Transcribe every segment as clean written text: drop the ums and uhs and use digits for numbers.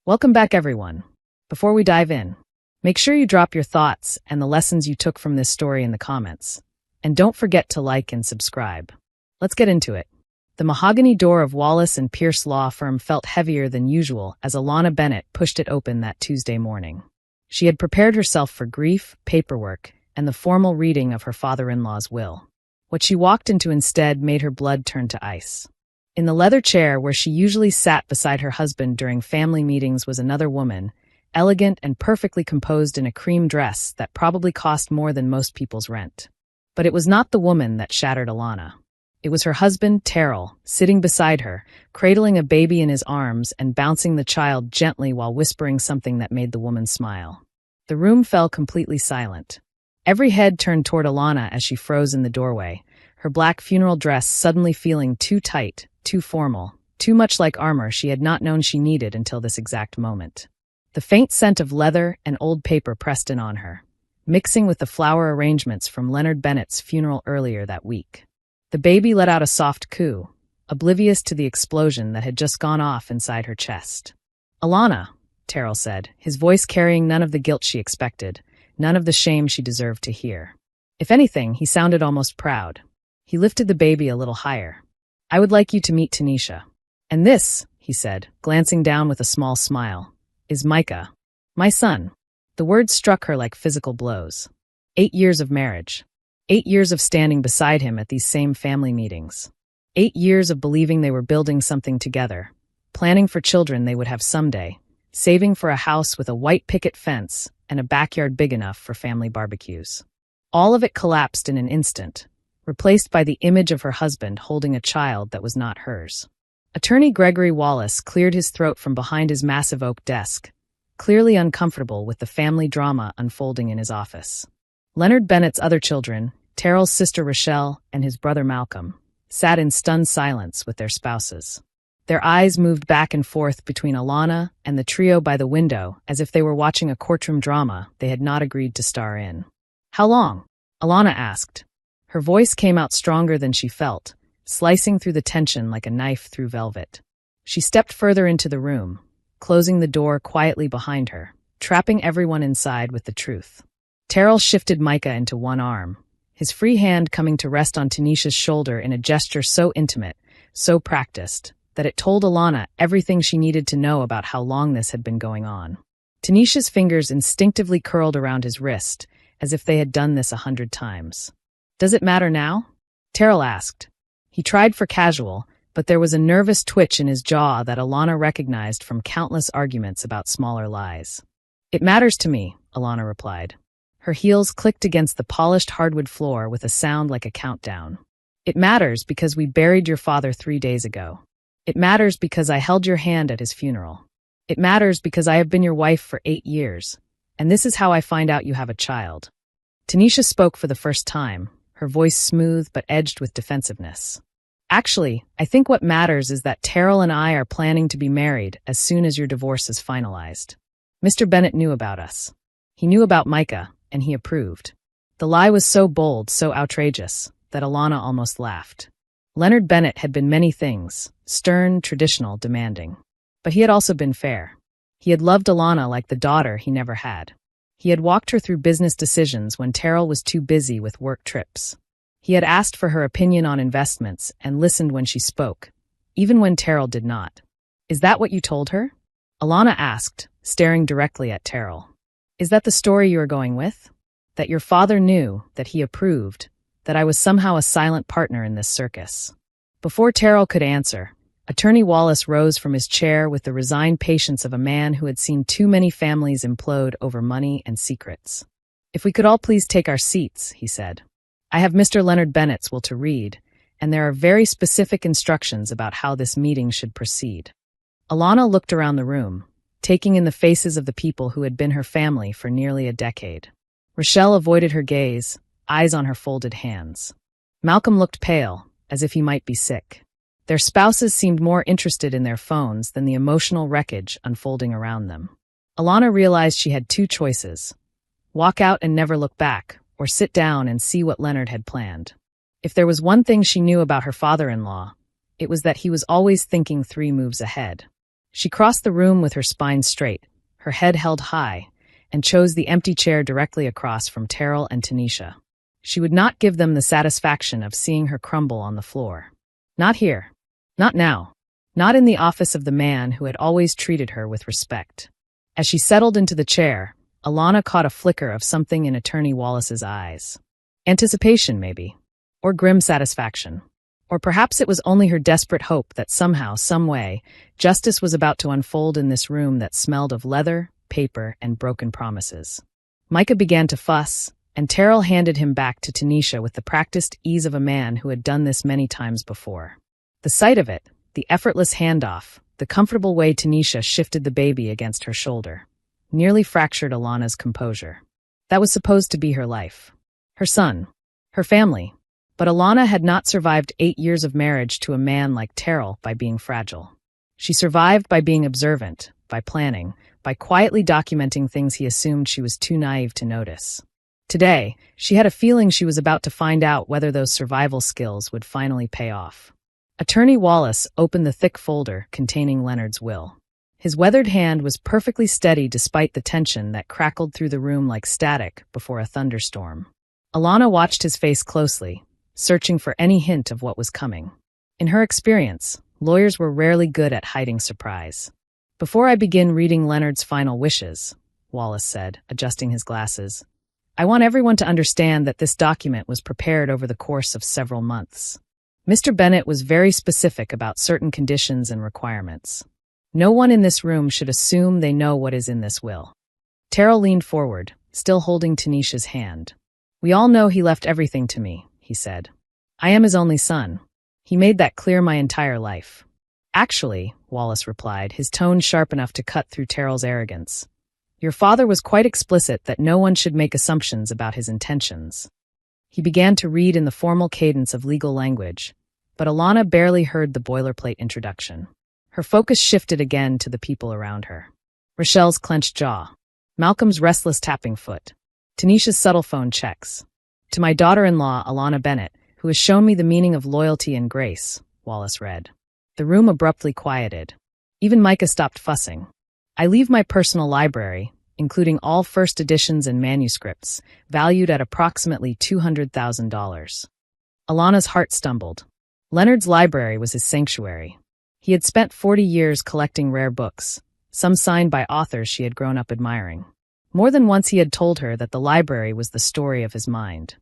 Welcome back, everyone. Before we dive in, make sure you drop your thoughts and the lessons you took from this story in the comments. And don't forget to like and subscribe. Let's get into it. The mahogany door of Wallace and Pierce law firm felt heavier than usual as Alana Bennett pushed it open that Tuesday morning. She had prepared herself for grief, paperwork, and the formal reading of her father-in-law's will. What she walked into instead made her blood turn to ice. In the leather chair where she usually sat beside her husband during family meetings was another woman, elegant and perfectly composed in a cream dress that probably cost more than most people's rent. But it was not the woman that shattered Alana. It was her husband, Terrell, sitting beside her, cradling a baby in his arms and bouncing the child gently while whispering something that made the woman smile. The room fell completely silent. Every head turned toward Alana as she froze in the doorway, her black funeral dress suddenly feeling too tight, too formal, too much like armor she had not known she needed until this exact moment. The faint scent of leather and old paper pressed in on her, mixing with the flower arrangements from Leonard Bennett's funeral earlier that week. The baby let out a soft coo, oblivious to the explosion that had just gone off inside her chest. "Alana," Terrell said, his voice carrying none of the guilt she expected, none of the shame she deserved to hear. If anything, he sounded almost proud. He lifted the baby a little higher. "I would like you to meet Tanisha. And this," he said, glancing down with a small smile, "is Micah, my son." The words struck her like physical blows. 8 years of marriage. 8 years of standing beside him at these same family meetings. 8 years of believing they were building something together, planning for children they would have someday, saving for a house with a white picket fence and a backyard big enough for family barbecues. All of it collapsed in an instant, replaced by the image of her husband holding a child that was not hers. Attorney Gregory Wallace cleared his throat from behind his massive oak desk, clearly uncomfortable with the family drama unfolding in his office. Leonard Bennett's other children, Terrell's sister Rochelle and his brother Malcolm, sat in stunned silence with their spouses. Their eyes moved back and forth between Alana and the trio by the window as if they were watching a courtroom drama they had not agreed to star in. "How long?" Alana asked. Her voice came out stronger than she felt, slicing through the tension like a knife through velvet. She stepped further into the room, closing the door quietly behind her, trapping everyone inside with the truth. Terrell shifted Micah into one arm, his free hand coming to rest on Tanisha's shoulder in a gesture so intimate, so practiced, that it told Alana everything she needed to know about how long this had been going on. Tanisha's fingers instinctively curled around his wrist, as if they had done this 100 times. "Does it matter now?" Terrell asked. He tried for casual, but there was a nervous twitch in his jaw that Alana recognized from countless arguments about smaller lies. "It matters to me," Alana replied. Her heels clicked against the polished hardwood floor with a sound like a countdown. "It matters because we buried your father 3 days ago. It matters because I held your hand at his funeral. It matters because I have been your wife for 8 years, and this is how I find out you have a child." Tanisha spoke for the first time, her voice smooth but edged with defensiveness. "Actually, I think what matters is that Terrell and I are planning to be married as soon as your divorce is finalized. Mr. Bennett knew about us. He knew about Micah, and he approved." The lie was so bold, so outrageous, that Alana almost laughed. Leonard Bennett had been many things, stern, traditional, demanding. But he had also been fair. He had loved Alana like the daughter he never had. He had walked her through business decisions when Terrell was too busy with work trips. He had asked for her opinion on investments and listened when she spoke, even when Terrell did not. "Is that what you told her?" Alana asked, staring directly at Terrell. "Is that the story you are going with? That your father knew, that he approved, that I was somehow a silent partner in this circus?" Before Terrell could answer, Attorney Wallace rose from his chair with the resigned patience of a man who had seen too many families implode over money and secrets. "If we could all please take our seats," he said. "I have Mr. Leonard Bennett's will to read, and there are very specific instructions about how this meeting should proceed." Alana looked around the room, taking in the faces of the people who had been her family for nearly a decade. Rochelle avoided her gaze, eyes on her folded hands. Malcolm looked pale, as if he might be sick. Their spouses seemed more interested in their phones than the emotional wreckage unfolding around them. Alana realized she had 2 choices: walk out and never look back, or sit down and see what Leonard had planned. If there was one thing she knew about her father-in-law, it was that he was always thinking 3 moves ahead. She crossed the room with her spine straight, her head held high, and chose the empty chair directly across from Terrell and Tanisha. She would not give them the satisfaction of seeing her crumble on the floor. Not here. Not now. Not in the office of the man who had always treated her with respect. As she settled into the chair, Alana caught a flicker of something in Attorney Wallace's eyes. Anticipation, maybe. Or grim satisfaction. Or perhaps it was only her desperate hope that somehow, some way, justice was about to unfold in this room that smelled of leather, paper, and broken promises. Micah began to fuss, and Terrell handed him back to Tanisha with the practiced ease of a man who had done this many times before. The sight of it, the effortless handoff, the comfortable way Tanisha shifted the baby against her shoulder, nearly fractured Alana's composure. That was supposed to be her life. Her son. Her family. But Alana had not survived 8 years of marriage to a man like Terrell by being fragile. She survived by being observant, by planning, by quietly documenting things he assumed she was too naive to notice. Today, she had a feeling she was about to find out whether those survival skills would finally pay off. Attorney Wallace opened the thick folder containing Leonard's will. His weathered hand was perfectly steady despite the tension that crackled through the room like static before a thunderstorm. Alana watched his face closely, searching for any hint of what was coming. In her experience, lawyers were rarely good at hiding surprise. "Before I begin reading Leonard's final wishes," Wallace said, adjusting his glasses, "I want everyone to understand that this document was prepared over the course of several months. Mr. Bennett was very specific about certain conditions and requirements. No one in this room should assume they know what is in this will." Terrell leaned forward, still holding Tanisha's hand. "We all know he left everything to me," he said. "I am his only son. He made that clear my entire life." "Actually," Wallace replied, his tone sharp enough to cut through Terrell's arrogance, "your father was quite explicit that no one should make assumptions about his intentions." He began to read in the formal cadence of legal language, but Alana barely heard the boilerplate introduction. Her focus shifted again to the people around her. Rochelle's clenched jaw. Malcolm's restless tapping foot. Tanisha's subtle phone checks. "To my daughter-in-law, Alana Bennett, who has shown me the meaning of loyalty and grace," Wallace read. The room abruptly quieted. Even Micah stopped fussing. "I leave my personal library, including all first editions and manuscripts, valued at approximately $200,000. Alana's heart stumbled. Leonard's library was his sanctuary. He had spent 40 years collecting rare books, some signed by authors she had grown up admiring. More than once he had told her that the library was the story of his mind.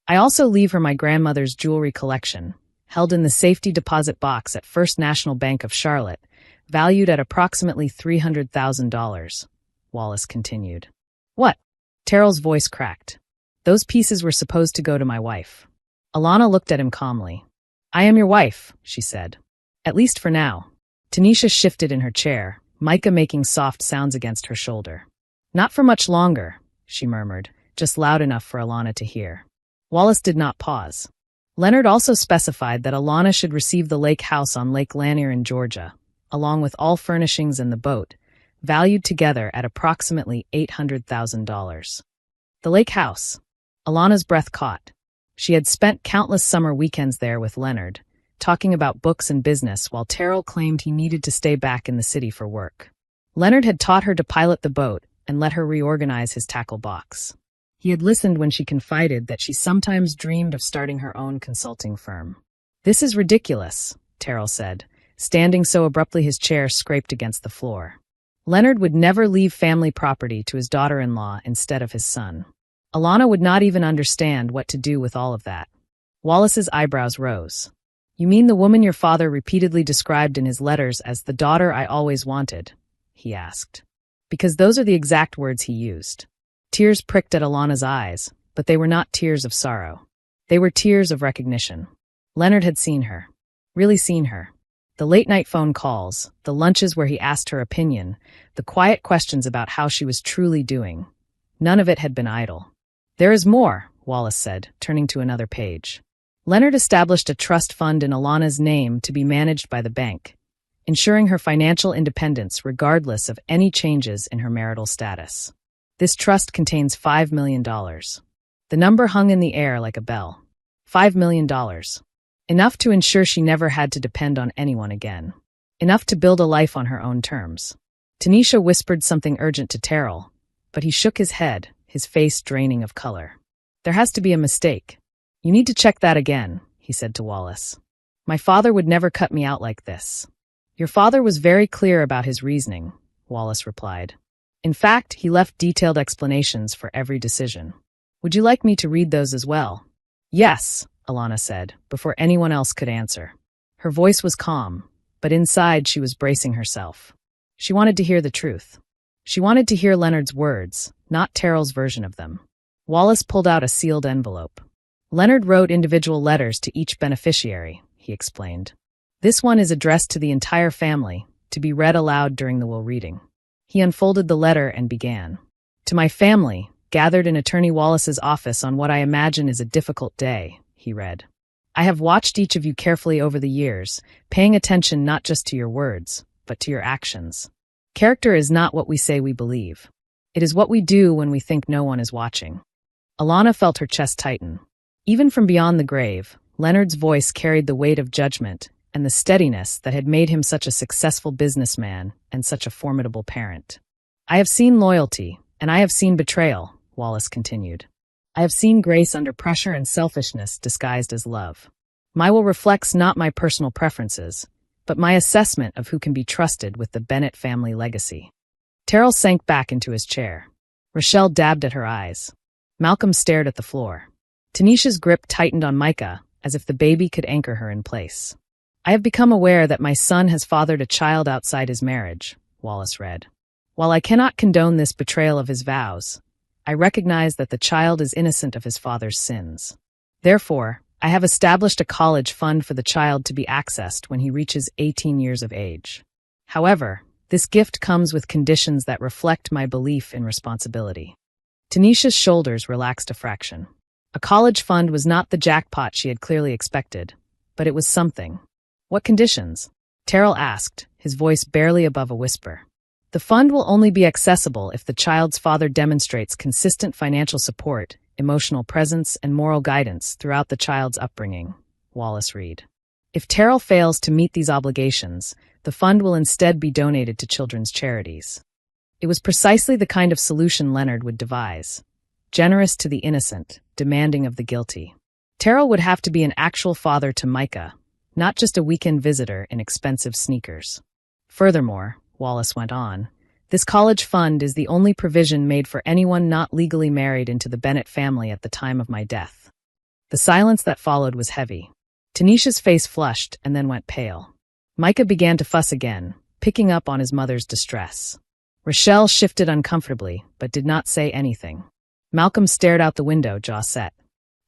"I also leave her my grandmother's jewelry collection, held in the safety deposit box at First National Bank of Charlotte, valued at approximately $300,000, Wallace continued. "What?" Terrell's voice cracked. "Those pieces were supposed to go to my wife." Alana looked at him calmly. "I am your wife," she said. "At least for now." Tanisha shifted in her chair, Micah making soft sounds against her shoulder. "Not for much longer," she murmured, just loud enough for Alana to hear. Wallace did not pause. Leonard also specified that Alana should receive the lake house on Lake Lanier in Georgia, along with all furnishings and the boat, valued together at approximately $800,000. The lake house. Alana's breath caught. She had spent countless summer weekends there with Leonard, talking about books and business while Terrell claimed he needed to stay back in the city for work. Leonard had taught her to pilot the boat and let her reorganize his tackle box. He had listened when she confided that she sometimes dreamed of starting her own consulting firm. "This is ridiculous," Terrell said, standing so abruptly his chair scraped against the floor. Leonard would never leave family property to his daughter-in-law instead of his son. Alana would not even understand what to do with all of that. Wallace's eyebrows rose. "You mean the woman your father repeatedly described in his letters as the daughter I always wanted?" he asked. Because those are the exact words he used. Tears pricked at Alana's eyes, but they were not tears of sorrow. They were tears of recognition. Leonard had seen her. Really seen her. The late-night phone calls, the lunches where he asked her opinion, the quiet questions about how she was truly doing. None of it had been idle. "There is more," Wallace said, turning to another page. Leonard established a trust fund in Alana's name to be managed by the bank, ensuring her financial independence regardless of any changes in her marital status. This trust contains $5 million. The number hung in the air like a bell. $5 million. Enough to ensure she never had to depend on anyone again. Enough to build a life on her own terms. Tanisha whispered something urgent to Terrell, but he shook his head, his face draining of color. There has to be a mistake. You need to check that again, he said to Wallace. My father would never cut me out like this. Your father was very clear about his reasoning, Wallace replied. In fact, he left detailed explanations for every decision. Would you like me to read those as well? Yes, Alana said, before anyone else could answer. Her voice was calm, but inside she was bracing herself. She wanted to hear the truth. She wanted to hear Leonard's words, not Terrell's version of them. Wallace pulled out a sealed envelope. Leonard wrote individual letters to each beneficiary, he explained. This one is addressed to the entire family, to be read aloud during the will reading. He unfolded the letter and began. To my family, gathered in Attorney Wallace's office on what I imagine is a difficult day, he read. I have watched each of you carefully over the years, paying attention not just to your words, but to your actions. Character is not what we say we believe. It is what we do when we think no one is watching. Alana felt her chest tighten. Even from beyond the grave, Leonard's voice carried the weight of judgment and the steadiness that had made him such a successful businessman and such a formidable parent. I have seen loyalty, and I have seen betrayal, Wallace continued. I have seen grace under pressure and selfishness disguised as love. My will reflects not my personal preferences, but my assessment of who can be trusted with the Bennett family legacy. Terrell sank back into his chair. Rochelle dabbed at her eyes. Malcolm stared at the floor. Tanisha's grip tightened on Micah, as if the baby could anchor her in place. I have become aware that my son has fathered a child outside his marriage, Wallace read. While I cannot condone this betrayal of his vows, I recognize that the child is innocent of his father's sins. Therefore, I have established a college fund for the child to be accessed when he reaches 18 years of age. However, this gift comes with conditions that reflect my belief in responsibility. Tanisha's shoulders relaxed a fraction. A college fund was not the jackpot she had clearly expected, but it was something. What conditions? Terrell asked, his voice barely above a whisper. The fund will only be accessible if the child's father demonstrates consistent financial support, emotional presence, and moral guidance throughout the child's upbringing, Wallace read. If Terrell fails to meet these obligations, the fund will instead be donated to children's charities. It was precisely the kind of solution Leonard would devise. Generous to the innocent, demanding of the guilty. Terrell would have to be an actual father to Micah, not just a weekend visitor in expensive sneakers. Furthermore, Wallace went on, this college fund is the only provision made for anyone not legally married into the Bennett family at the time of my death. The silence that followed was heavy. Tanisha's face flushed and then went pale. Micah began to fuss again, picking up on his mother's distress. Rochelle shifted uncomfortably, but did not say anything. Malcolm stared out the window, jaw set.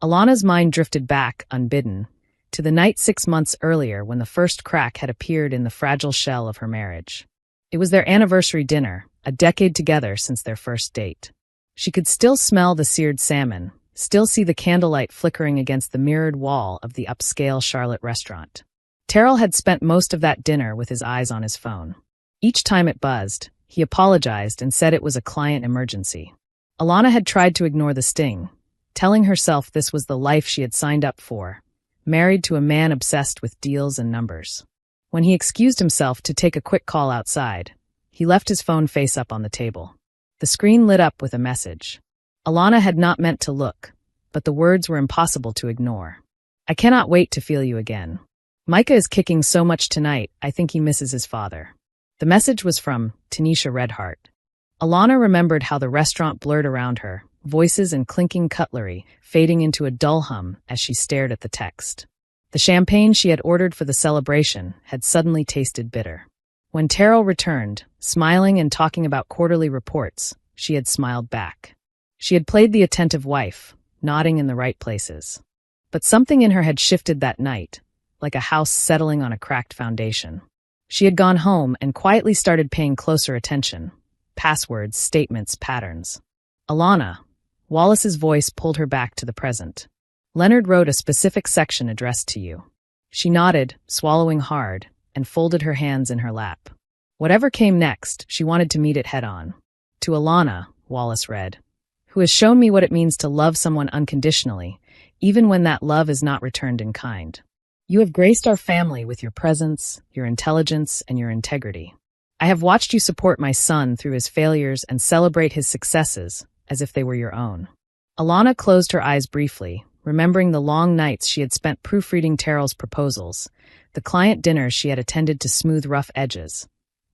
Alana's mind drifted back, unbidden, to the night 6 months earlier when the first crack had appeared in the fragile shell of her marriage. It was their anniversary dinner, a decade together since their first date. She could still smell the seared salmon, still see the candlelight flickering against the mirrored wall of the upscale Charlotte restaurant. Terrell had spent most of that dinner with his eyes on his phone. Each time it buzzed, he apologized and said it was a client emergency. Alana had tried to ignore the sting, telling herself this was the life she had signed up for, married to a man obsessed with deals and numbers. When he excused himself to take a quick call outside, he left his phone face up on the table. The screen lit up with a message. Alana had not meant to look, but the words were impossible to ignore. I cannot wait to feel you again. Micah is kicking so much tonight, I think he misses his father. The message was from Tanisha Redheart. Alana remembered how the restaurant blurred around her, voices and clinking cutlery fading into a dull hum as she stared at the text. The champagne she had ordered for the celebration had suddenly tasted bitter. When Terrell returned, smiling and talking about quarterly reports, she had smiled back. She had played the attentive wife, nodding in the right places. But something in her had shifted that night, like a house settling on a cracked foundation. She had gone home and quietly started paying closer attention. Passwords, statements, patterns. Alana, Wallace's voice pulled her back to the present. Leonard wrote a specific section addressed to you. She nodded, swallowing hard, and folded her hands in her lap. Whatever came next, she wanted to meet it head-on. To Alana, Wallace read, who has shown me what it means to love someone unconditionally, even when that love is not returned in kind. You have graced our family with your presence, your intelligence, and your integrity. I have watched you support my son through his failures and celebrate his successes as if they were your own. Alana closed her eyes briefly, remembering the long nights she had spent proofreading Terrell's proposals, the client dinners she had attended to smooth rough edges,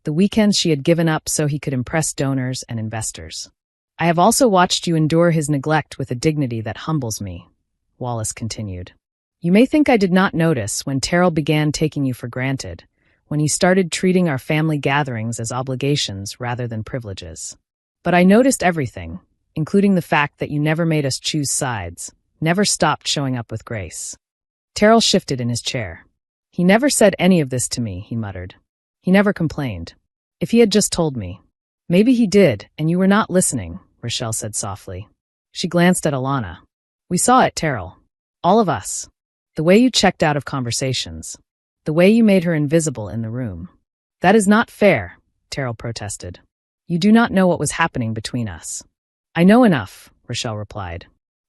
the weekends she had given up so he could impress donors and investors. I have also watched you endure his neglect with a dignity that humbles me, Wallace continued. You may think I did not notice when Terrell began taking you for granted, when he started treating our family gatherings as obligations rather than privileges. But I noticed everything, including the fact that you never made us choose sides, never stopped showing up with grace. Terrell shifted in his chair. He never said any of this to me, he muttered. He never complained. If he had just told me. Maybe he did, and you were not listening, Rochelle said softly. She glanced at Alana. We saw it, Terrell. All of us. The way you checked out of conversations. The way you made her invisible in the room. That is not fair, Terrell protested. You do not know what was happening between us. I know enough, Rochelle replied.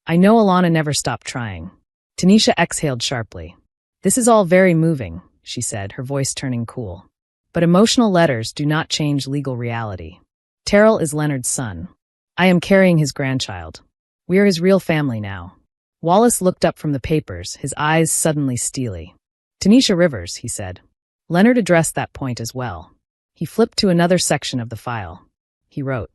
I know Alana never stopped trying. Tanisha exhaled sharply. This is all very moving, she said, her voice turning cool. But emotional letters do not change legal reality. Terrell is Leonard's son. I am carrying his grandchild. We are his real family now. Wallace looked up from the papers, his eyes suddenly steely. Tanisha Rivers, he said. Leonard addressed that point as well. He flipped to another section of the file. He wrote,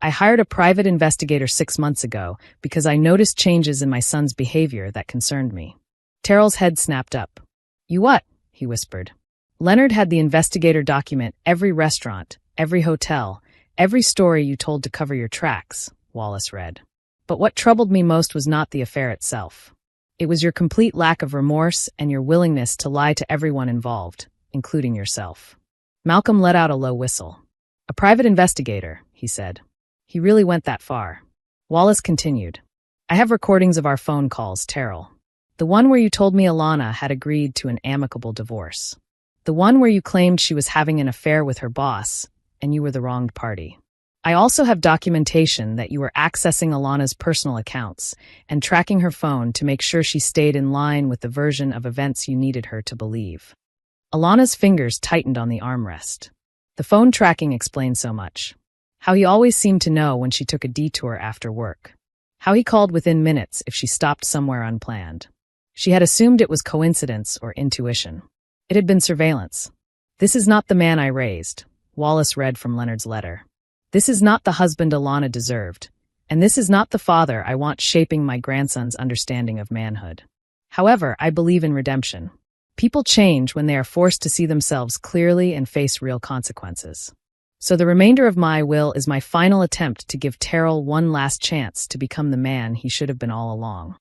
I hired a private investigator 6 months ago because I noticed changes in my son's behavior that concerned me. Terrell's head snapped up. You what? He whispered. Leonard had the investigator document every restaurant, every hotel, every story you told to cover your tracks, Wallace read. But what troubled me most was not the affair itself. It was your complete lack of remorse and your willingness to lie to everyone involved, including yourself. Malcolm let out a low whistle. A private investigator, he said. He really went that far. Wallace continued. I have recordings of our phone calls, Terrell. The one where you told me Alana had agreed to an amicable divorce. The one where you claimed she was having an affair with her boss, and you were the wronged party. I also have documentation that you were accessing Alana's personal accounts and tracking her phone to make sure she stayed in line with the version of events you needed her to believe. Alana's fingers tightened on the armrest. The phone tracking explained so much. How he always seemed to know when she took a detour after work. How he called within minutes if she stopped somewhere unplanned. She had assumed it was coincidence or intuition. It had been surveillance. This is not the man I raised, Wallace read from Leonard's letter. This is not the husband Alana deserved, and this is not the father I want shaping my grandson's understanding of manhood. However, I believe in redemption. People change when they are forced to see themselves clearly and face real consequences. So the remainder of my will is my final attempt to give Terrell one last chance to become the man he should have been all along.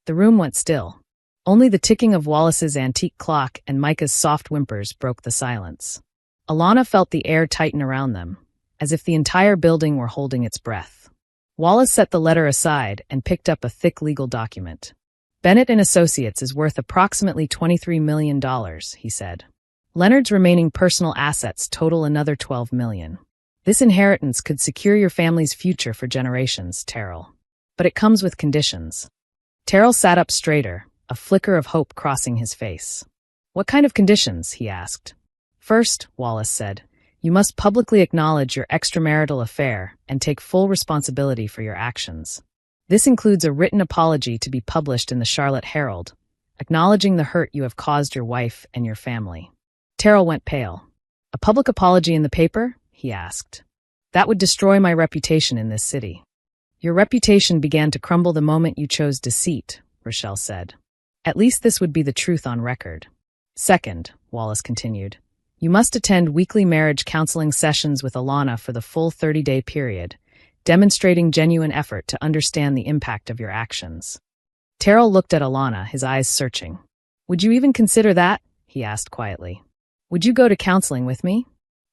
The room went still. Only the ticking of Wallace's antique clock and Micah's soft whimpers broke the silence. Alana felt the air tighten around them, as if the entire building were holding its breath. Wallace set the letter aside and picked up a thick legal document. Bennett and Associates is worth approximately $23 million, he said. Leonard's remaining personal assets total another $12 million. This inheritance could secure your family's future for generations, Terrell. But it comes with conditions. Terrell sat up straighter, a flicker of hope crossing his face. What kind of conditions? He asked. First, Wallace said, you must publicly acknowledge your extramarital affair and take full responsibility for your actions. This includes a written apology to be published in the Charlotte Herald, acknowledging the hurt you have caused your wife and your family. Terrell went pale. A public apology in the paper? He asked. That would destroy my reputation in this city. Your reputation began to crumble the moment you chose deceit, Rochelle said. At least this would be the truth on record. Second, Wallace continued, you must attend weekly marriage counseling sessions with Alana for the full 30-day period, demonstrating genuine effort to understand the impact of your actions. Terrell looked at Alana, his eyes searching. Would you even consider that? He asked quietly. Would you go to counseling with me?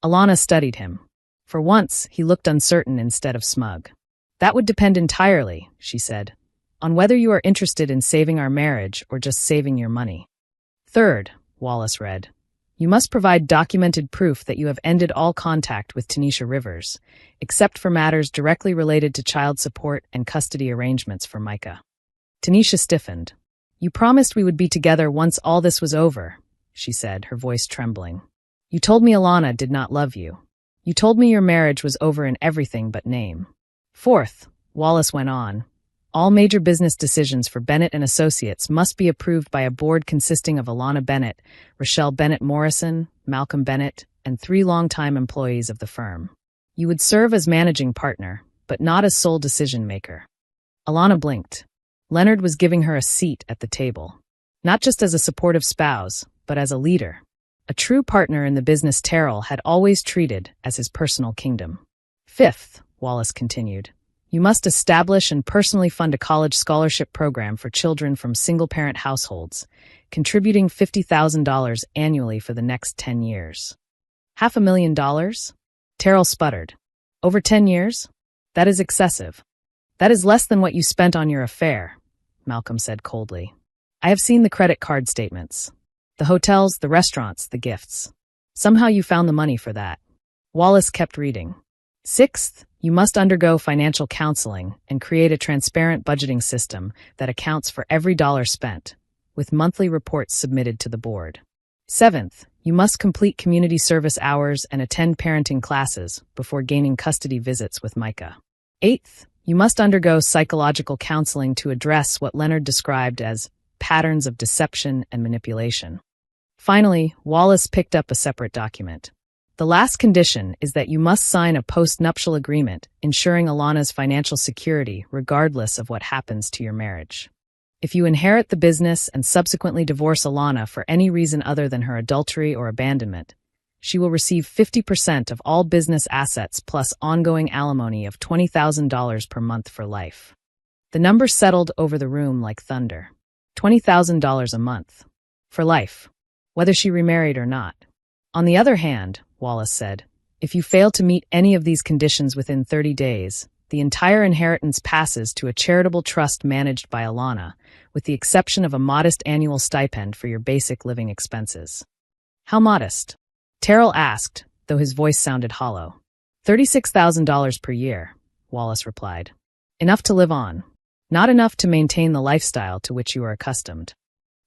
Alana studied him. For once, he looked uncertain instead of smug. That would depend entirely, she said, on whether you are interested in saving our marriage or just saving your money. Third, Wallace read, you must provide documented proof that you have ended all contact with Tanisha Rivers, except for matters directly related to child support and custody arrangements for Micah. Tanisha stiffened. You promised we would be together once all this was over, she said, her voice trembling. You told me Alana did not love you. You told me your marriage was over in everything but name. Fourth, Wallace went on, all major business decisions for Bennett and Associates must be approved by a board consisting of Alana Bennett, Rochelle Bennett Morrison, Malcolm Bennett, and 3 longtime employees of the firm. You would serve as managing partner, but not as sole decision-maker. Alana blinked. Leonard was giving her a seat at the table. Not just as a supportive spouse, but as a leader. A true partner in the business Terrell had always treated as his personal kingdom. Fifth, Wallace continued, you must establish and personally fund a college scholarship program for children from single-parent households, contributing $50,000 annually for the next 10 years. $500,000? Terrell sputtered. Over 10 years? That is excessive. That is less than what you spent on your affair, Malcolm said coldly. I have seen the credit card statements. The hotels, the restaurants, the gifts. Somehow you found the money for that. Wallace kept reading. Sixth, you must undergo financial counseling and create a transparent budgeting system that accounts for every dollar spent, with monthly reports submitted to the board. Seventh, you must complete community service hours and attend parenting classes before gaining custody visits with Micah. Eighth, you must undergo psychological counseling to address what Leonard described as patterns of deception and manipulation. Finally, Wallace picked up a separate document. The last condition is that you must sign a post-nuptial agreement ensuring Alana's financial security regardless of what happens to your marriage. If you inherit the business and subsequently divorce Alana for any reason other than her adultery or abandonment, she will receive 50% of all business assets plus ongoing alimony of $20,000 per month for life. The number settled over the room like thunder. $20,000 a month. For life. Whether she remarried or not. On the other hand, Wallace said, if you fail to meet any of these conditions within 30 days, the entire inheritance passes to a charitable trust managed by Alana, with the exception of a modest annual stipend for your basic living expenses. How modest? Terrell asked, though his voice sounded hollow. $36,000 per year, Wallace replied. Enough to live on. Not enough to maintain the lifestyle to which you are accustomed.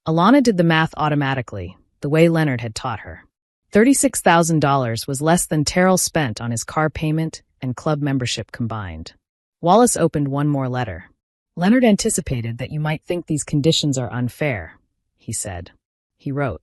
Alana did the math automatically, the way Leonard had taught her. $36,000 was less than Terrell spent on his car payment and club membership combined. Wallace opened one more letter. Leonard anticipated that you might think these conditions are unfair, he said. He wrote,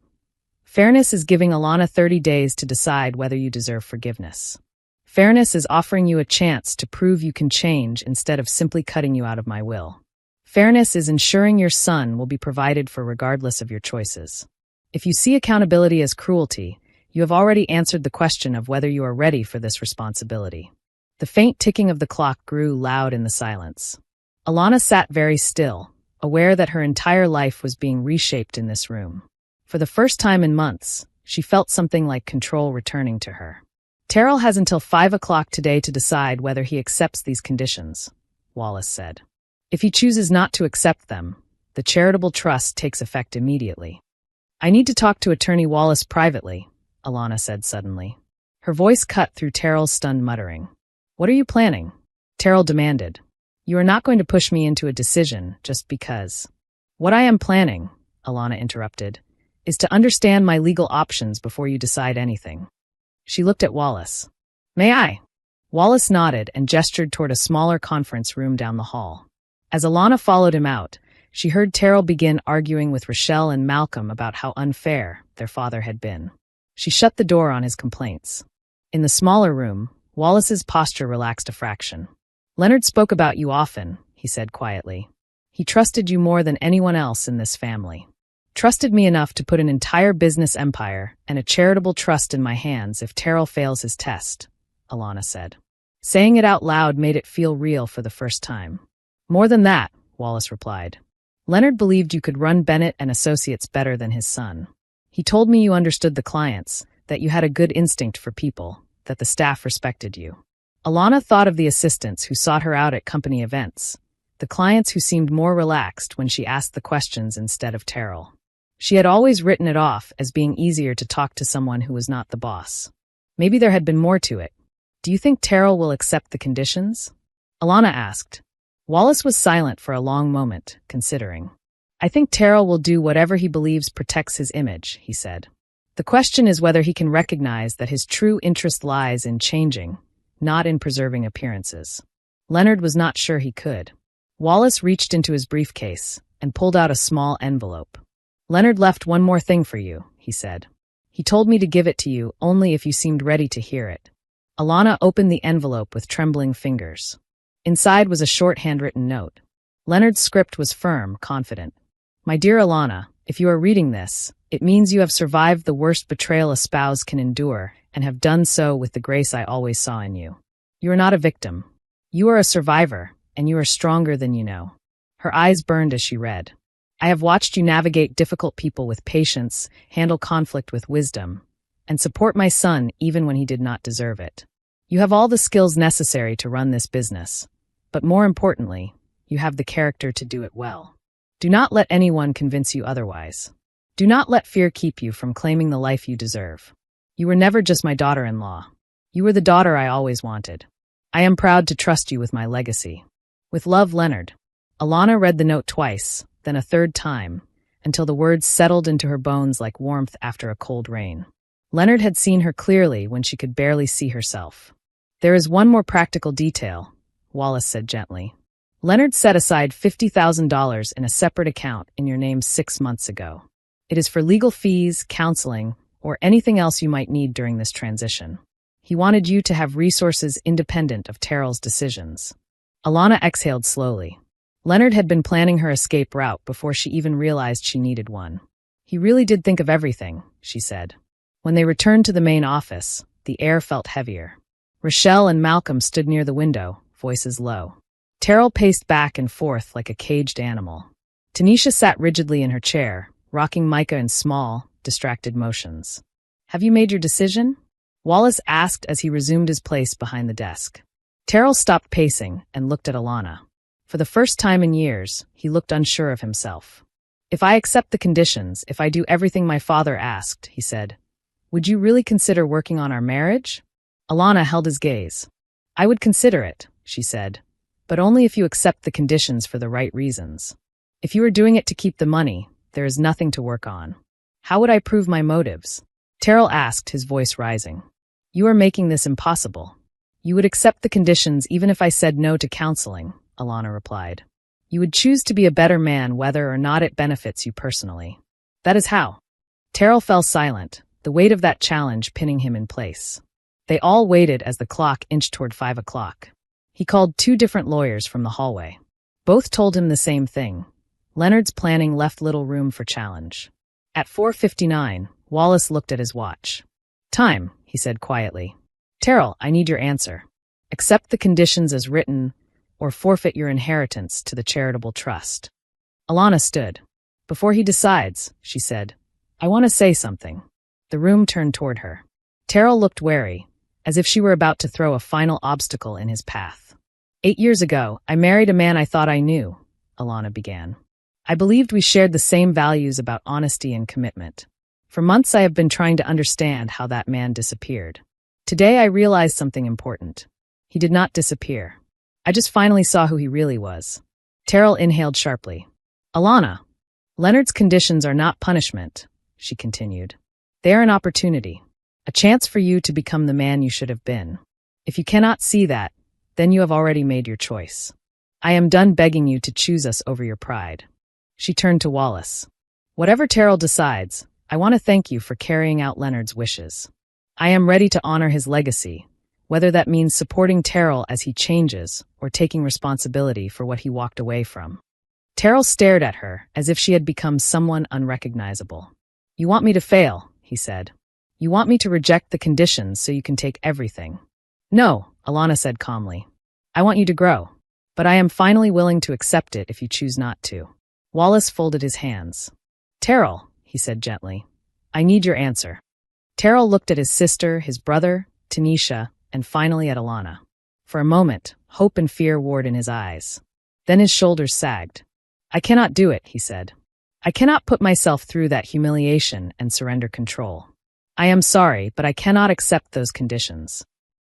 fairness is giving Alana 30 days to decide whether you deserve forgiveness. Fairness is offering you a chance to prove you can change instead of simply cutting you out of my will. Fairness is ensuring your son will be provided for regardless of your choices. If you see accountability as cruelty, you have already answered the question of whether you are ready for this responsibility. The faint ticking of the clock grew loud in the silence. Alana sat very still, aware that her entire life was being reshaped in this room. For the first time in months, she felt something like control returning to her. Terrell has until 5 o'clock today to decide whether he accepts these conditions, Wallace said. If he chooses not to accept them, the charitable trust takes effect immediately. I need to talk to Attorney Wallace privately, Alana said suddenly. Her voice cut through Terrell's stunned muttering. What are you planning? Terrell demanded. You are not going to push me into a decision just because. What I am planning, Alana interrupted, is to understand my legal options before you decide anything. She looked at Wallace. May I? Wallace nodded and gestured toward a smaller conference room down the hall. As Alana followed him out, she heard Terrell begin arguing with Rochelle and Malcolm about how unfair their father had been. She shut the door on his complaints. In the smaller room, Wallace's posture relaxed a fraction. Leonard spoke about you often, he said quietly. He trusted you more than anyone else in this family. Trusted me enough to put an entire business empire and a charitable trust in my hands if Terrell fails his test, Alana said. Saying it out loud made it feel real for the first time. More than that, Wallace replied. Leonard believed you could run Bennett and Associates better than his son. He told me you understood the clients, that you had a good instinct for people, that the staff respected you. Alana thought of the assistants who sought her out at company events, the clients who seemed more relaxed when she asked the questions instead of Terrell. She had always written it off as being easier to talk to someone who was not the boss. Maybe there had been more to it. Do you think Terrell will accept the conditions? Alana asked. Wallace was silent for a long moment, considering. I think Terrell will do whatever he believes protects his image, he said. The question is whether he can recognize that his true interest lies in changing, not in preserving appearances. Leonard was not sure he could. Wallace reached into his briefcase and pulled out a small envelope. Leonard left one more thing for you, he said. He told me to give it to you only if you seemed ready to hear it. Alana opened the envelope with trembling fingers. Inside was a short handwritten note. Leonard's script was firm, confident. My dear Alana, if you are reading this, it means you have survived the worst betrayal a spouse can endure and have done so with the grace I always saw in you. You are not a victim. You are a survivor, and you are stronger than you know. Her eyes burned as she read. I have watched you navigate difficult people with patience, handle conflict with wisdom, and support my son even when he did not deserve it. You have all the skills necessary to run this business, but more importantly, you have the character to do it well. Do not let anyone convince you otherwise. Do not let fear keep you from claiming the life you deserve. You were never just my daughter-in-law. You were the daughter I always wanted. I am proud to trust you with my legacy. With love, Leonard. Alana read the note twice, then a third time, until the words settled into her bones like warmth after a cold rain. Leonard had seen her clearly when she could barely see herself. There is one more practical detail, Wallace said gently. Leonard set aside $50,000 in a separate account in your name 6 months ago. It is for legal fees, counseling, or anything else you might need during this transition. He wanted you to have resources independent of Terrell's decisions. Alana exhaled slowly. Leonard had been planning her escape route before she even realized she needed one. He really did think of everything, she said. When they returned to the main office, the air felt heavier. Rochelle and Malcolm stood near the window, voices low. Terrell paced back and forth like a caged animal. Tanisha sat rigidly in her chair, rocking Micah in small, distracted motions. Have you made your decision? Wallace asked as he resumed his place behind the desk. Terrell stopped pacing and looked at Alana. For the first time in years, he looked unsure of himself. If I accept the conditions, if I do everything my father asked, he said, would you really consider working on our marriage? Alana held his gaze. I would consider it, she said, but only if you accept the conditions for the right reasons. If you are doing it to keep the money, there is nothing to work on. How would I prove my motives? Terrell asked, his voice rising. You are making this impossible. You would accept the conditions even if I said no to counseling, Alana replied. You would choose to be a better man whether or not it benefits you personally. That is how. Terrell fell silent, the weight of that challenge pinning him in place. They all waited as the clock inched toward 5 o'clock. He called 2 different lawyers from the hallway. Both told him the same thing. Leonard's planning left little room for challenge. At 4:59, Wallace looked at his watch. Time, he said quietly. Terrell, I need your answer. Accept the conditions as written, or forfeit your inheritance to the charitable trust. Alana stood. Before he decides, she said, I want to say something. The room turned toward her. Terrell looked wary, as if she were about to throw a final obstacle in his path. 8 years ago, I married a man I thought I knew, Alana began. I believed we shared the same values about honesty and commitment. For months I have been trying to understand how that man disappeared. Today I realized something important. He did not disappear. I just finally saw who he really was. Terrell inhaled sharply. Alana, Leonard's conditions are not punishment, she continued. They are an opportunity, a chance for you to become the man you should have been. If you cannot see that, then you have already made your choice. I am done begging you to choose us over your pride. She turned to Wallace. Whatever Terrell decides, I want to thank you for carrying out Leonard's wishes. I am ready to honor his legacy, whether that means supporting Terrell as he changes or taking responsibility for what he walked away from. Terrell stared at her as if she had become someone unrecognizable. You want me to fail, he said. You want me to reject the conditions so you can take everything. No, Alana said calmly. I want you to grow, but I am finally willing to accept it if you choose not to. Wallace folded his hands. Terrell, he said gently, I need your answer. Terrell looked at his sister, his brother, Tanisha, and finally at Alana. For a moment, hope and fear warred in his eyes. Then his shoulders sagged. I cannot do it, he said. I cannot put myself through that humiliation and surrender control. I am sorry, but I cannot accept those conditions.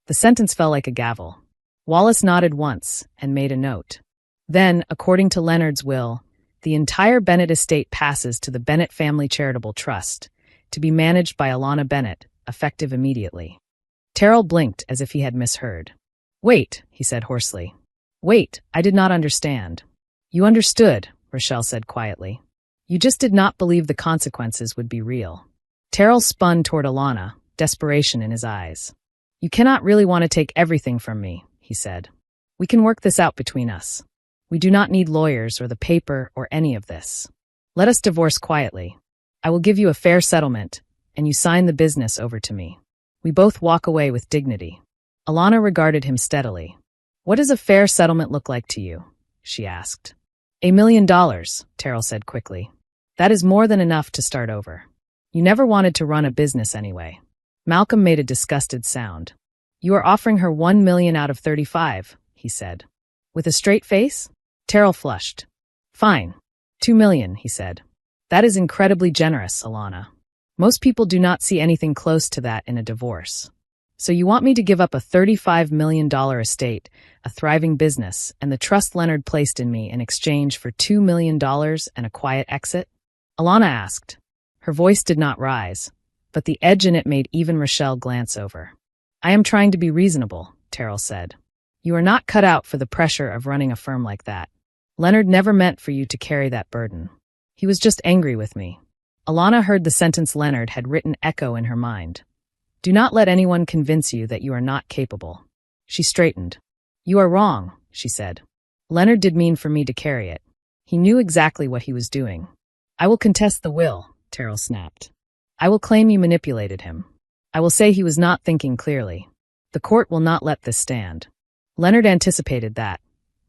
The sentence fell like a gavel. Wallace nodded once and made a note. Then, according to Leonard's will, The entire Bennett estate passes to the Bennett Family Charitable Trust, to be managed by Alana Bennett, effective immediately. Terrell blinked as if he had misheard. Wait, he said hoarsely. Wait, I did not understand. You understood, Rochelle said quietly. You just did not believe the consequences would be real. Terrell spun toward Alana, desperation in his eyes. You cannot really want to take everything from me, he said. We can work this out between us. We do not need lawyers or the paper or any of this. Let us divorce quietly. I will give you a fair settlement, and you sign the business over to me. We both walk away with dignity. Alana regarded him steadily. What does a fair settlement look like to you? She asked. $1 million, Terrell said quickly. That is more than enough to start over. You never wanted to run a business anyway. Malcolm made a disgusted sound. You are offering her $1 million out of 35, he said. With a straight face? Terrell flushed. Fine. $2 million, he said. That is incredibly generous, Alana. Most people do not see anything close to that in a divorce. So you want me to give up a $35 million estate, a thriving business, and the trust Leonard placed in me in exchange for $2 million and a quiet exit? Alana asked. Her voice did not rise, but the edge in it made even Rochelle glance over. I am trying to be reasonable, Terrell said. You are not cut out for the pressure of running a firm like that. Leonard never meant for you to carry that burden. He was just angry with me. Alana heard the sentence Leonard had written echo in her mind. Do not let anyone convince you that you are not capable. She straightened. You are wrong, she said. Leonard did mean for me to carry it. He knew exactly what he was doing. I will contest the will, Terrell snapped. I will claim you manipulated him. I will say he was not thinking clearly. The court will not let this stand. Leonard anticipated that.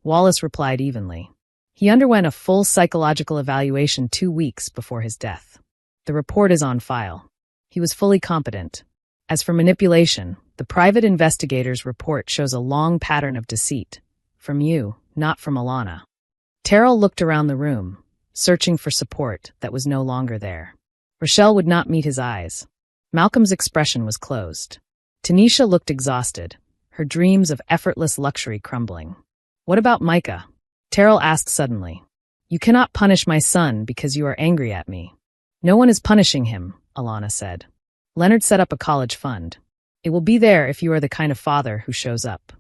Wallace replied evenly. He underwent a full psychological evaluation 2 weeks before his death. The report is on file. He was fully competent. As for manipulation, the private investigator's report shows a long pattern of deceit. From you, not from Alana. Terrell looked around the room, searching for support that was no longer there. Rochelle would not meet his eyes. Malcolm's expression was closed. Tanisha looked exhausted, her dreams of effortless luxury crumbling. What about Micah? Terrell asked suddenly. You cannot punish my son because you are angry at me. No one is punishing him, Alana said. Leonard set up a college fund. It will be there if you are the kind of father who shows up.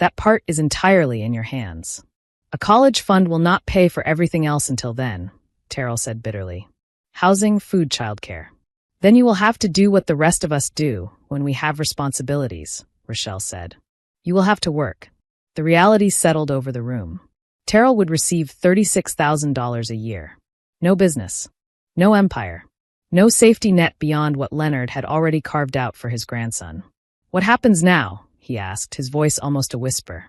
That part is entirely in your hands. A college fund will not pay for everything else until then, Terrell said bitterly. Housing, food, childcare. Then you will have to do what the rest of us do when we have responsibilities, Rochelle said. You will have to work. The reality settled over the room. Terrell would receive $36,000 a year. No business. No empire. No safety net beyond what Leonard had already carved out for his grandson. What happens now? He asked, his voice almost a whisper.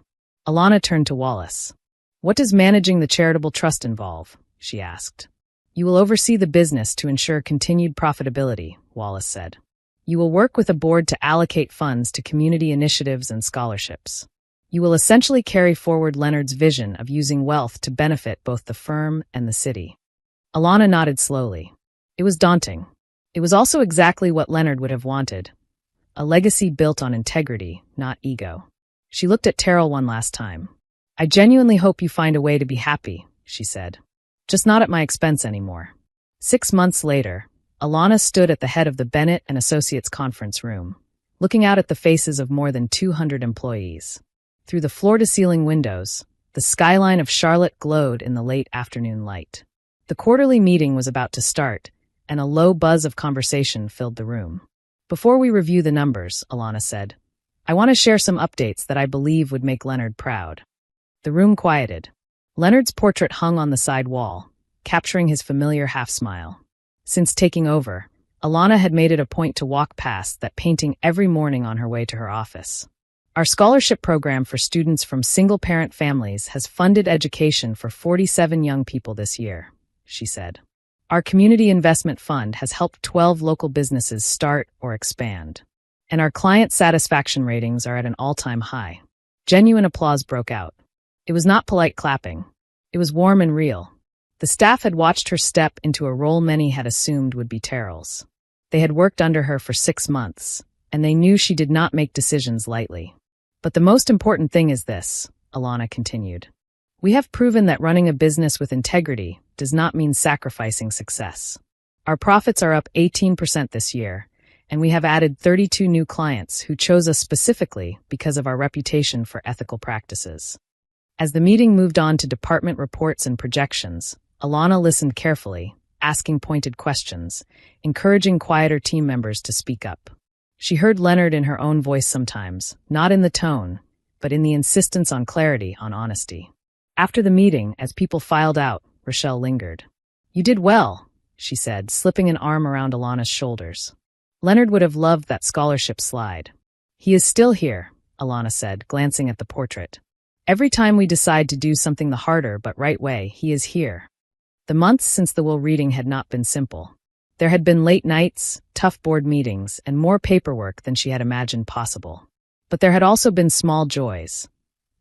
Alana turned to Wallace. What does managing the charitable trust involve? She asked. You will oversee the business to ensure continued profitability, Wallace said. You will work with a board to allocate funds to community initiatives and scholarships. You will essentially carry forward Leonard's vision of using wealth to benefit both the firm and the city. Alana nodded slowly. It was daunting. It was also exactly what Leonard would have wanted. A legacy built on integrity, not ego. She looked at Terrell one last time. I genuinely hope you find a way to be happy, she said. Just not at my expense anymore. 6 months later, Alana stood at the head of the Bennett and Associates conference room, looking out at the faces of more than 200 employees. Through the floor-to-ceiling windows, the skyline of Charlotte glowed in the late afternoon light. The quarterly meeting was about to start, and a low buzz of conversation filled the room. Before we review the numbers, Alana said, I want to share some updates that I believe would make Leonard proud. The room quieted. Leonard's portrait hung on the side wall, capturing his familiar half-smile. Since taking over, Alana had made it a point to walk past that painting every morning on her way to her office. Our scholarship program for students from single-parent families has funded education for 47 young people this year, she said. Our community investment fund has helped 12 local businesses start or expand. And our client satisfaction ratings are at an all-time high. Genuine applause broke out. It was not polite clapping. It was warm and real. The staff had watched her step into a role many had assumed would be Terrell's. They had worked under her for 6 months, and they knew she did not make decisions lightly. But the most important thing is this, Alana continued. We have proven that running a business with integrity does not mean sacrificing success. Our profits are up 18% this year, and we have added 32 new clients who chose us specifically because of our reputation for ethical practices. As the meeting moved on to department reports and projections, Alana listened carefully, asking pointed questions, encouraging quieter team members to speak up. She heard Leonard in her own voice sometimes, not in the tone, but in the insistence on clarity, on honesty. After the meeting, as people filed out, Rochelle lingered. "You did well," she said, slipping an arm around Alana's shoulders. Leonard would have loved that scholarship slide. "He is still here," Alana said, glancing at the portrait. "Every time we decide to do something the harder but right way, he is here." The months since the will reading had not been simple. There had been late nights, tough board meetings, and more paperwork than she had imagined possible. But there had also been small joys.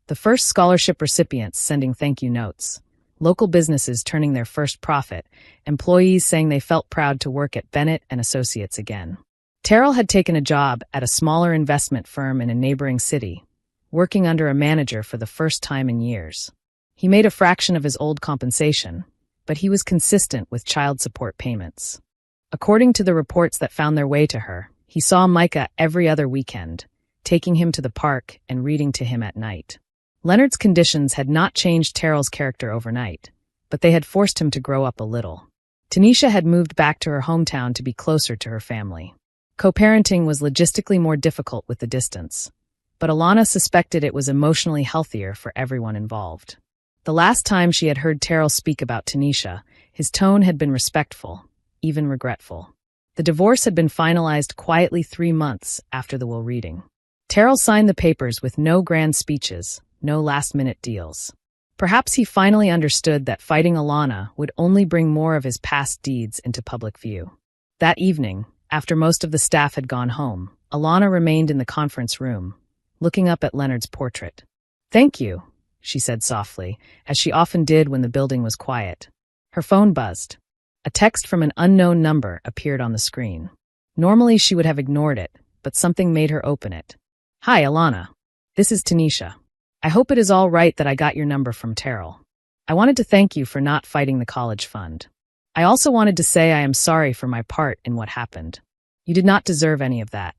The first scholarship recipients sending thank you notes, local businesses turning their first profit, employees saying they felt proud to work at Bennett and Associates again. Terrell had taken a job at a smaller investment firm in a neighboring city, working under a manager for the first time in years. He made a fraction of his old compensation, but he was consistent with child support payments. According to the reports that found their way to her, he saw Micah every other weekend, taking him to the park and reading to him at night. Leonard's conditions had not changed Terrell's character overnight, but they had forced him to grow up a little. Tanisha had moved back to her hometown to be closer to her family. Co-parenting was logistically more difficult with the distance, but Alana suspected it was emotionally healthier for everyone involved. The last time she had heard Terrell speak about Tanisha, his tone had been respectful, even regretful. The divorce had been finalized quietly 3 months after the will reading. Terrell signed the papers with no grand speeches, no last-minute deals. Perhaps he finally understood that fighting Alana would only bring more of his past deeds into public view. That evening, after most of the staff had gone home, Alana remained in the conference room, looking up at Leonard's portrait. "Thank you," she said softly, as she often did when the building was quiet. Her phone buzzed. A text from an unknown number appeared on the screen. Normally she would have ignored it, but something made her open it. "Hi, Alana. This is Tanisha. I hope it is all right that I got your number from Terrell. I wanted to thank you for not fighting the college fund. I also wanted to say I am sorry for my part in what happened. You did not deserve any of that.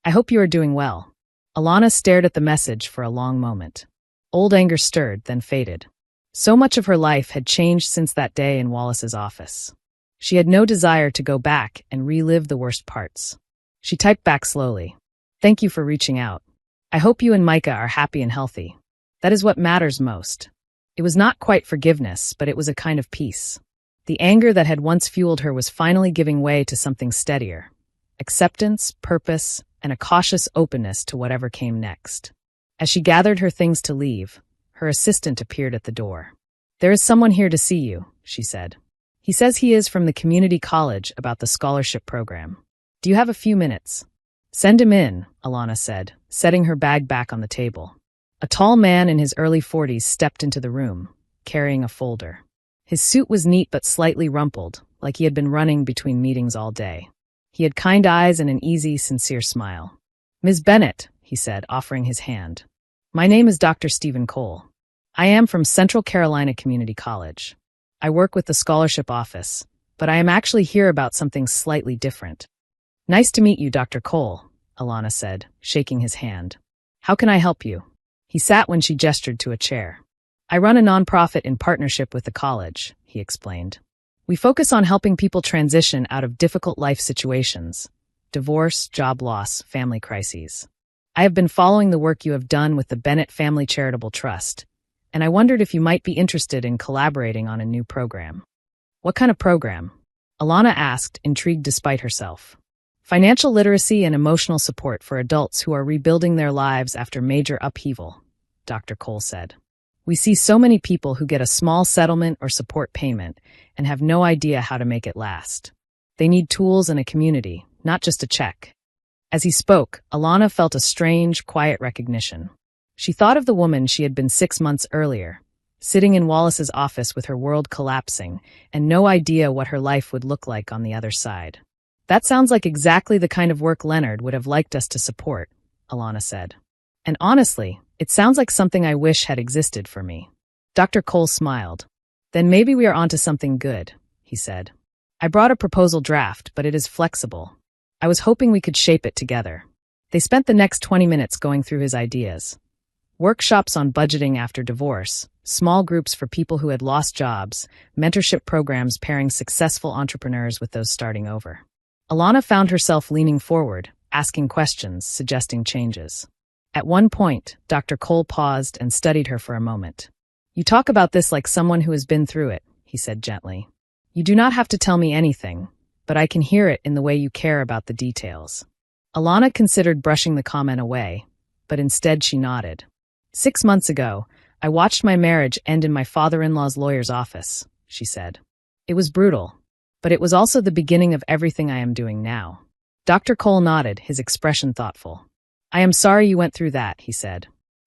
I hope you are doing well." Alana stared at the message for a long moment. Old anger stirred, then faded. So much of her life had changed since that day in Wallace's office. She had no desire to go back and relive the worst parts. She typed back slowly. "Thank you for reaching out. I hope you and Micah are happy and healthy. That is what matters most." It was not quite forgiveness, but it was a kind of peace. The anger that had once fueled her was finally giving way to something steadier. Acceptance, purpose, and a cautious openness to whatever came next. As she gathered her things to leave, her assistant appeared at the door. "There is someone here to see you," she said. "He says he is from the community college about the scholarship program. Do you have a few minutes?" "Send him in," Alana said, setting her bag back on the table. A tall man in his early 40s stepped into the room, carrying a folder. His suit was neat but slightly rumpled, like he had been running between meetings all day. He had kind eyes and an easy, sincere smile. "Ms. Bennett," he said, offering his hand. "My name is Dr. Stephen Cole. I am from Central Carolina Community College. I work with the scholarship office, but I am actually here about something slightly different." "Nice to meet you, Dr. Cole," Alana said, shaking his hand. "How can I help you?" He sat when she gestured to a chair. "I run a nonprofit in partnership with the college," he explained. "We focus on helping people transition out of difficult life situations, divorce, job loss, family crises. I have been following the work you have done with the Bennett Family Charitable Trust, and I wondered if you might be interested in collaborating on a new program." "What kind of program?" Alana asked, intrigued despite herself. "Financial literacy and emotional support for adults who are rebuilding their lives after major upheaval," Dr. Cole said. "We see so many people who get a small settlement or support payment and have no idea how to make it last. They need tools and a community, not just a check." As he spoke, Alana felt a strange, quiet recognition. She thought of the woman she had been 6 months earlier, sitting in Wallace's office with her world collapsing and no idea what her life would look like on the other side. "That sounds like exactly the kind of work Leonard would have liked us to support," Alana said. "And honestly, it sounds like something I wish had existed for me." Dr. Cole smiled. Then maybe we are onto something good, he said. I brought a proposal draft, but it is flexible. I was hoping we could shape it together. They spent the next 20 minutes going through his ideas. Workshops on budgeting after divorce, small groups for people who had lost jobs, mentorship programs pairing successful entrepreneurs with those starting over. Alana found herself leaning forward, asking questions, suggesting changes. At one point, Dr. Cole paused and studied her for a moment. You talk about this like someone who has been through it, he said gently. You do not have to tell me anything, but I can hear it in the way you care about the details. Alana considered brushing the comment away, but instead she nodded. 6 months ago, I watched my marriage end in my father-in-law's lawyer's office, she said. It was brutal, but it was also the beginning of everything I am doing now. Dr. Cole nodded, his expression thoughtful. I am sorry you went through that, he said,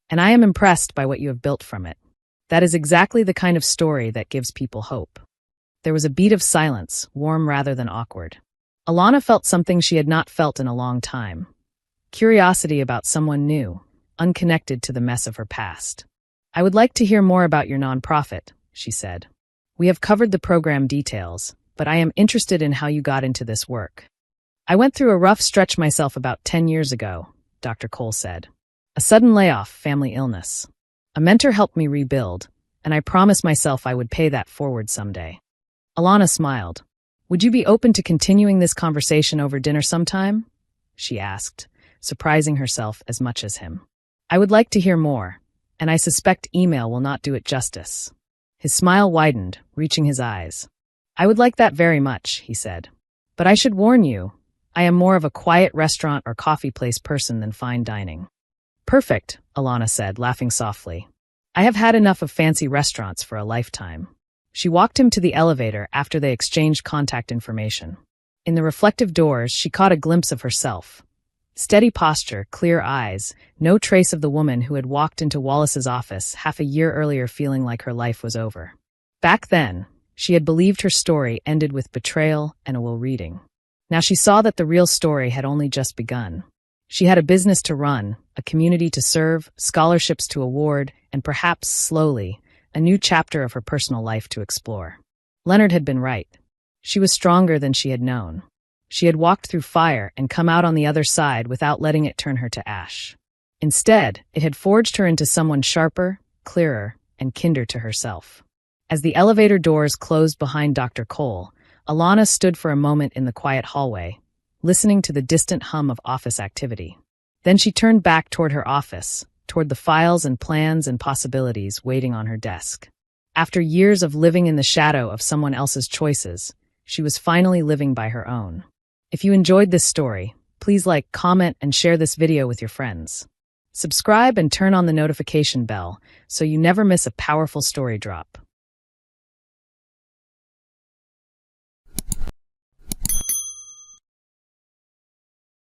and I am impressed by what you have built from it. That is exactly the kind of story that gives people hope. There was a beat of silence, warm rather than awkward. Alana felt something she had not felt in a long time. Curiosity about someone new, unconnected to the mess of her past. I would like to hear more about your nonprofit, she said. We have covered the program details, but I am interested in how you got into this work. I went through a rough stretch myself about 10 years ago, Dr. Cole said. A sudden layoff, family illness. A mentor helped me rebuild, and I promised myself I would pay that forward someday. Alana smiled. Would you be open to continuing this conversation over dinner sometime? She asked, surprising herself as much as him. I would like to hear more, and I suspect email will not do it justice. His smile widened, reaching his eyes. I would like that very much, he said. But I should warn you, I am more of a quiet restaurant or coffee place person than fine dining. Perfect, Alana said, laughing softly. I have had enough of fancy restaurants for a lifetime. She walked him to the elevator after they exchanged contact information. In the reflective doors, she caught a glimpse of herself. Steady posture, clear eyes, no trace of the woman who had walked into Wallace's office half a year earlier feeling like her life was over. Back then, she had believed her story ended with betrayal and a will reading. Now she saw that the real story had only just begun. She had a business to run, a community to serve, scholarships to award, and perhaps, slowly, a new chapter of her personal life to explore. Leonard had been right. She was stronger than she had known. She had walked through fire and come out on the other side without letting it turn her to ash. Instead, it had forged her into someone sharper, clearer, and kinder to herself. As the elevator doors closed behind Dr. Cole, Alana stood for a moment in the quiet hallway, listening to the distant hum of office activity. Then she turned back toward her office, toward the files and plans and possibilities waiting on her desk. After years of living in the shadow of someone else's choices, she was finally living by her own. If you enjoyed this story, please like, comment, and share this video with your friends. Subscribe and turn on the notification bell so you never miss a powerful story drop.